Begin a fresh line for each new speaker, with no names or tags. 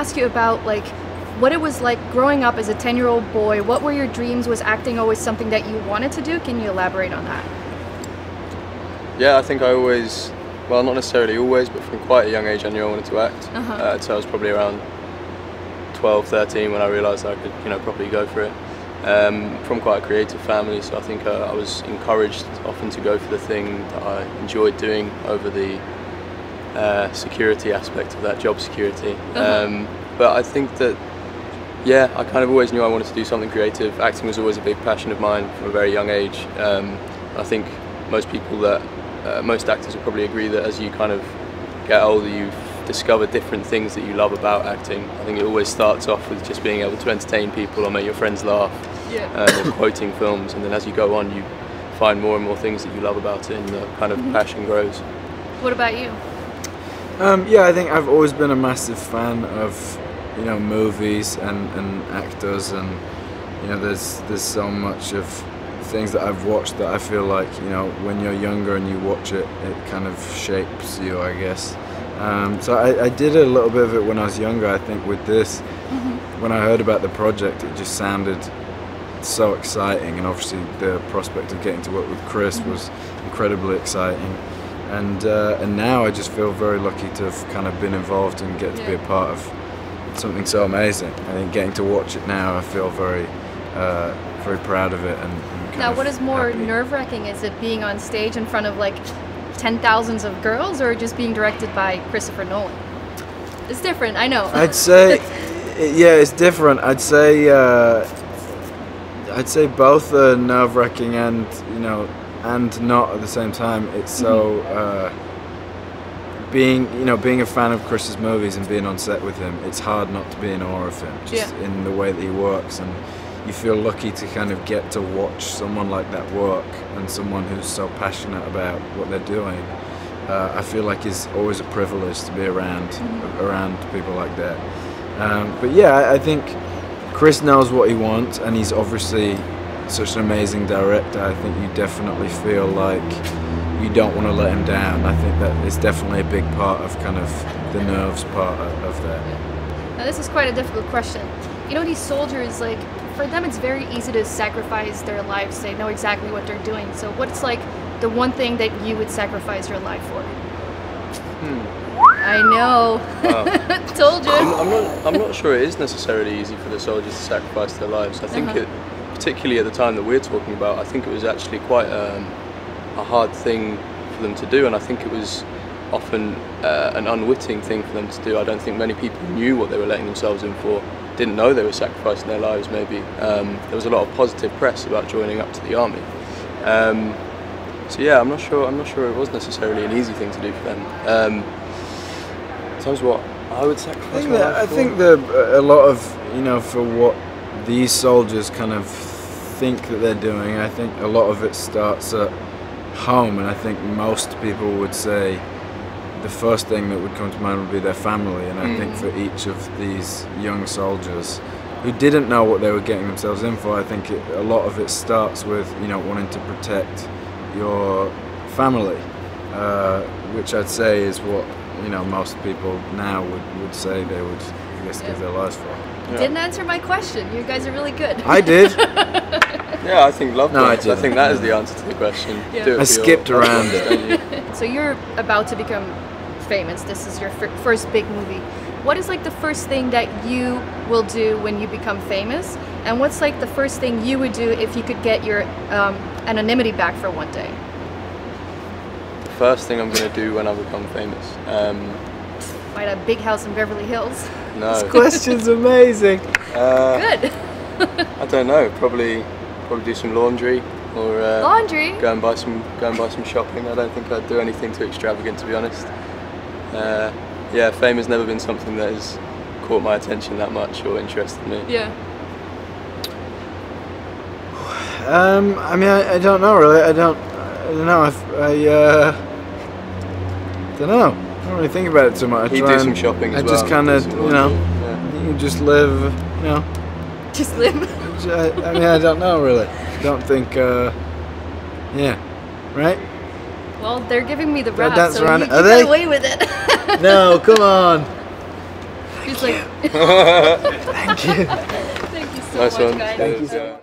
ask you about like what it was like growing up as a 10-year-old boy. What were your dreams? Was acting always something that you wanted to do? Can you elaborate on that?
Yeah, I think I always, well, not necessarily always, but from quite a young age I knew I wanted to act. So I was probably around 12, 13 when I realised I could, properly go for it. From quite a creative family, so I think I was encouraged often to go for the thing that I enjoyed doing over the security aspect of that, job security. But I think that, yeah, I kind of always knew I wanted to do something creative. Acting was always a big passion of mine from a very young age. I think most actors will probably agree that as you kind of get older, you discover different things that you love about acting. I think it always starts off with just being able to entertain people or make your friends laugh, or quoting films, and then as you go on you find more and more things that you love about it, and the kind of passion grows. What
about you?
Yeah, I think I've always been a massive fan of movies and actors, and there's so much of things that I've watched that I feel like when you're younger and you watch it, it kind of shapes you, I guess. So I did a little bit of it when I was younger. I think with this, when I heard about the project, it just sounded so exciting, and obviously the prospect of getting to work with Chris was incredibly exciting. And now I just feel very lucky to have kind of been involved and get to be a part of something so amazing. I think getting to watch it now, I feel very proud of it. And
now, what is more nerve-wracking? Is it being on stage in front of like 10,000s of girls, or just being directed by Christopher Nolan? It's different, I know.
I'd say, yeah, it's different. I'd say both are nerve-wracking and and not at the same time. It's so being a fan of Chris's movies and being on set with him, it's hard not to be in awe of him, just in the way that he works, and you feel lucky to kind of get to watch someone like that work, and someone who's so passionate about what they're doing. I feel like it's always a privilege to be around people like that. But yeah, I think Chris knows what he wants, and he's obviously such an amazing director. I think you definitely feel like you don't want to let him down. I think that is definitely a big part of kind of the nerves part of that.
Now this is quite a difficult question. These soldiers, like, for them it's very easy to sacrifice their lives. They know exactly what they're doing. So what's like the one thing that you would sacrifice your life for? I know. Wow. Told you.
I'm not sure it is necessarily easy for the soldiers to sacrifice their lives. I think particularly at the time that we're talking about, I think it was actually quite a hard thing for them to do, and I think it was often an unwitting thing for them to do. I don't think many people knew what they were letting themselves in for, didn't know they were sacrificing their lives maybe. There was a lot of positive press about joining up to the army. So yeah, I'm not sure it was necessarily an easy thing to do for them. In terms of what I would sacrifice my life for?
I think a lot of, for what these soldiers kind of think that they're doing, I think a lot of it starts at home, and I think most people would say the first thing that would come to mind would be their family. And I think for each of these young soldiers who didn't know what they were getting themselves in for, I think a lot of it starts with wanting to protect your family, which I'd say is what most people now would say they would, I guess, give their lives for.
You didn't answer my question. You guys are really good.
I did.
Yeah, I think loved ones. I think that is the answer to the question.
Yeah.
I skipped around it.
So you're about to become famous. This is your first big movie. What is like the first thing that you will do when you become famous? And what's like the first thing you would do if you could get your anonymity back for one day?
The first thing I'm going to do when I become famous?
Buy a big house in Beverly Hills.
No.
This question's amazing.
Good.
I don't know. Probably do some laundry, or
laundry.
Go and buy some shopping. I don't think I'd do anything too extravagant, to be honest. Yeah, fame has never been something that has caught my attention that much or interested me.
Yeah.
I mean, I don't know really. I don't know. I don't know. I don't really think about it too much.
You do some shopping as well.
I just kind of, you just live,
Just live.
I mean, I don't know really. I don't think, yeah, right?
Well, they're giving me the rap,
dance
so
around
you
it. Are
get
they?
away with it.
No, come on.
He's like,
Thank you.
thank you so
Nice
much,
one.
guys.
Cheers, yeah.